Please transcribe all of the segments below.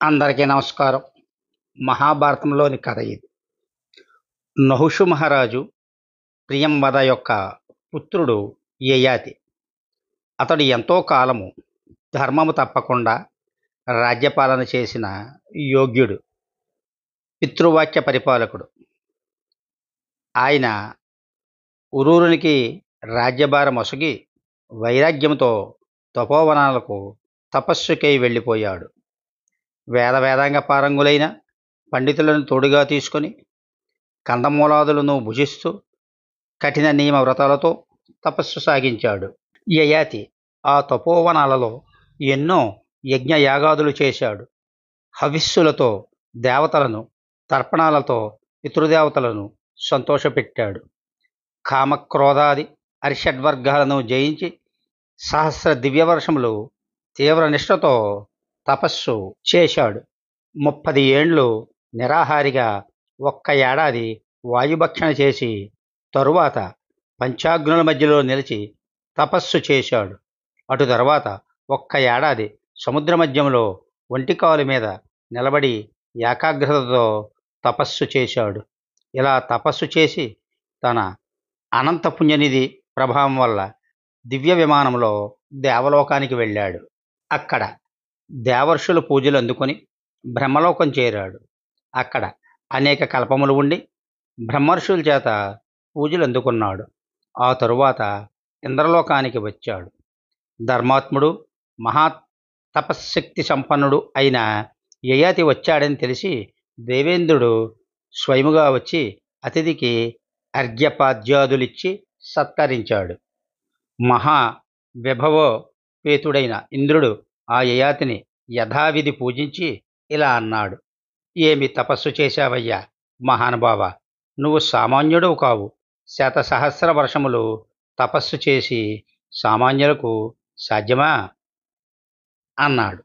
అందరికీ నమస్కారం. మహాభారతంలోని కథ ఇది. నహుషు మహారాజు ప్రియంవద యొక్క పుత్రుడు యయాతి. అతడు ఎంతో కాలము ధర్మము తప్పకుండా రాజ్యపాలన చేసిన యోగ్యుడు, పితృవాక్య పరిపాలకుడు. ఆయన ఉరూరునికి రాజ్యభారం ఒసగి వైరాగ్యముతో తపోవనాలకు తపస్సుకై వెళ్ళిపోయాడు. వేదాంగ పారంగులైన పండితులను తోడుగా తీసుకొని కందమూలాదులను భుజిస్తూ కఠిన నియమ వ్రతాలతో తపస్సు సాగించాడు. యయాతి ఆ తపోవనాలలో ఎన్నో యజ్ఞయాగాదులు చేశాడు. హవిస్సులతో దేవతలను, తర్పణాలతో పితృదేవతలను సంతోషపెట్టాడు. కామక్రోధాది అరిషడ్వర్గాలను జయించి సహస్ర దివ్యవర్షములు తీవ్ర నిష్ఠతో తపస్సు చేశాడు. 30 ఏండ్లు నిరాహారిగా ఒక్క ఏడాది వాయుభక్షణ చేసి తరువాత పంచాగ్నుల మధ్యలో నిలిచి తపస్సు చేశాడు. అటు తర్వాత ఒక్క ఏడాది సముద్ర మధ్యంలో ఒంటికాలు మీద నిలబడి ఏకాగ్రతతో తపస్సు చేశాడు. ఇలా తపస్సు చేసి తన అనంత పుణ్యనిధి ప్రభావం వల్ల దివ్య విమానంలో దేవలోకానికి వెళ్ళాడు. అక్కడ దేవర్షుల పూజలు అందుకొని బ్రహ్మలోకం చేరాడు. అక్కడ అనేక కల్పములు ఉండి బ్రహ్మర్షుల చేత పూజలు అందుకున్నాడు. ఆ తరువాత ఇంద్రలోకానికి వచ్చాడు. ధర్మాత్ముడు, మహా తపశ్శక్తి సంపన్నుడు అయిన యయాతి వచ్చాడని తెలిసి దేవేంద్రుడు స్వయముగా వచ్చి అతిథికి అర్ఘ్యపాద్యాదులిచ్చి సత్కరించాడు. మహా విభవోపేతుడైన ఇంద్రుడు ఆ యయాతిని యథావిధి పూజించి ఇలా అన్నాడు: ఏమి తపస్సు చేశావయ్యా మహానుభావ! నువ్వు సామాన్యుడవు కావు. శతసహస్ర వర్షములు తపస్సు చేసి సామాన్యులకు సాధ్యమా అన్నాడు.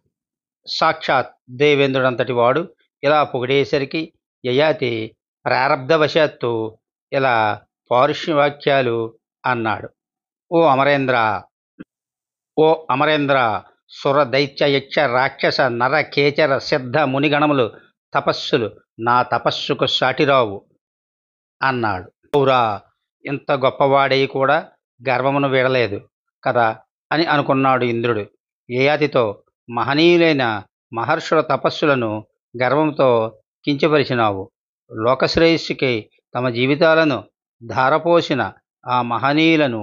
సాక్షాత్ దేవేంద్రుడంతటి వాడు ఇలా పొగిడేసరికి యయాతి ప్రారబ్ధవశాత్తు ఇలా పారుష్యవాక్యాలు అన్నాడు. ఓ అమరేంద్ర, ఓ అమరేంద్ర! సుర దైత్య యక్ష రాక్షస నర కేచర సిద్ధ మునిగణములు తపస్సులు నా తపస్సుకు సాటిరావు అన్నాడు. అవురా, ఇంత గొప్పవాడై కూడా గర్వమును వీడలేదు కదా అని అనుకున్నాడు ఇంద్రుడు. యయాతితో మహనీయులైన మహర్షుల తపస్సులను గర్వంతో కించపరిచినావు. లోకశ్రేయస్సుకి తమ జీవితాలను ధారపోసిన ఆ మహనీయులను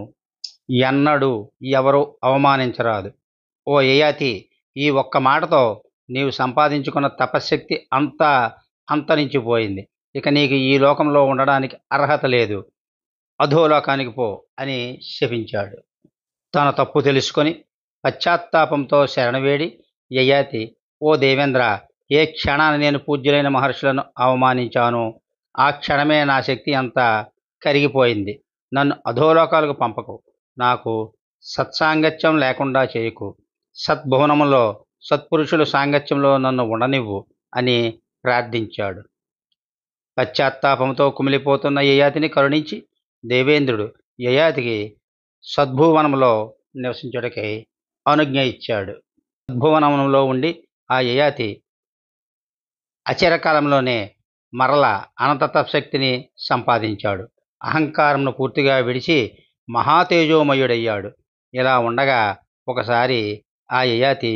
ఎన్నడూ ఎవరు అవమానించరాదు. ఓ యయాతి, ఈ ఒక్క మాటతో నీవు సంపాదించుకున్న తపశ్శక్తి అంతా అంతరించిపోయింది. ఇక నీకు ఈ లోకంలో ఉండడానికి అర్హత లేదు. అధోలోకానికి పో అని శపించాడు. తన తప్పు తెలుసుకొని పశ్చాత్తాపంతో శరణవేడి యయాతి, ఓ దేవేంద్ర! ఏ క్షణాన్ని నేను పూజ్యులైన మహర్షులను అవమానించానో ఆ క్షణమే నా శక్తి అంతా కరిగిపోయింది. నన్ను అధోలోకాలకు పంపకు. నాకు సత్సాంగత్యం లేకుండా చేయకు. సద్భువనములో సత్పురుషుల సాంగత్యంలో నన్ను ఉండనివ్వు అని ప్రార్థించాడు. పశ్చాత్తాపంతో కుమిలిపోతున్న యయాతిని కరుణించి దేవేంద్రుడు యయాతికి సద్భువనంలో నివసించుటకై అనుజ్ఞ ఇచ్చాడు. సద్భువనంలో ఉండి ఆ యయాతి అచిరకాలంలోనే మరల అనంత తపశక్తిని సంపాదించాడు. అహంకారంను పూర్తిగా విడిచి మహాతేజోమయుడయ్యాడు. ఇలా ఉండగా ఒకసారి ఆ యయాతి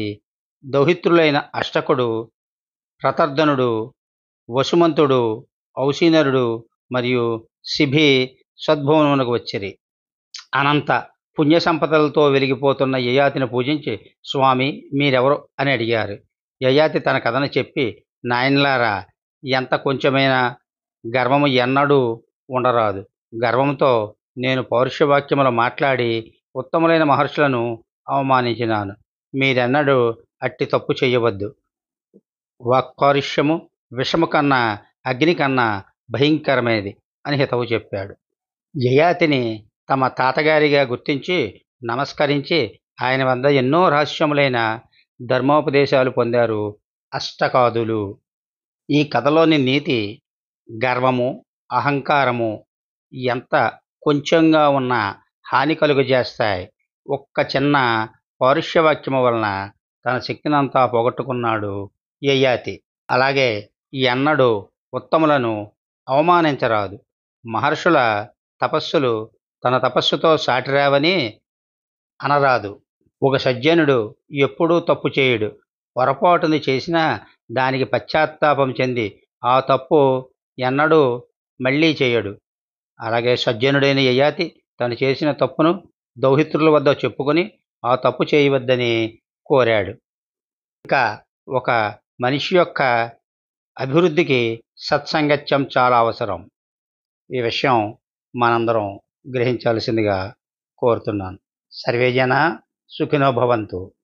దౌహిత్రులైన అష్టకుడు, ప్రతర్ధనుడు, వసుమంతుడు, ఔసీనరుడు మరియు శిభి సద్భువనమునకు వచ్చిరి. అనంత పుణ్య సంపదలతో వెలిగిపోతున్న యయాతిని పూజించి, స్వామి మీరెవరు అని అడిగారు. యయాతి తన కథను చెప్పి, నాయనలారా, ఎంత కొంచెమైనా గర్వము ఎన్నడూ ఉండరాదు. గర్వంతో నేను పౌరుషవాక్యములు మాట్లాడి ఉత్తములైన మహర్షులను అవమానించినాను. మీరెన్నడూ అట్టి తప్పు చేయవద్దు. వాక్పారుష్యము విషము కన్నా అగ్ని కన్నా భయంకరమైనది అని హితవు చెప్పాడు. యయాతిని తమ తాతగారిగా గుర్తించి నమస్కరించి ఆయన వద్ద ఎన్నో రహస్యములైన ధర్మోపదేశాలు పొందారు అష్టకాదులు. ఈ కథలోని నీతి గర్వము, అహంకారము ఎంత కొంచెంగా ఉన్నా హాని కలుగజేస్తాయి. ఒక్క చిన్న పౌరుషవాక్యము వలన తన శక్తినంతా పోగొట్టుకున్నాడు యయాతి. అలాగే ఎన్నడూ ఉత్తములను అవమానించరాదు. మహర్షుల తపస్సులు తన తపస్సుతో సాటిరావని అనరాదు. ఒక సజ్జనుడు ఎప్పుడూ తప్పు చేయడు. పొరపాటుని చేసినా దానికి పశ్చాత్తాపం చెంది ఆ తప్పు ఎన్నడూ మళ్ళీ చేయడు. అలాగే సజ్జనుడైన యయాతి తను చేసిన తప్పును దౌహిత్రుల వద్ద చెప్పుకొని ఆ తప్పు చేయవద్దని కోరాడు. ఇంకా ఒక మనిషి యొక్క అభివృద్ధికి సత్సంగత్యం చాలా అవసరం. ఈ విషయం మనందరం గ్రహించాల్సిందిగా కోరుతున్నాను. సర్వే జనా సుఖినో భవంతు.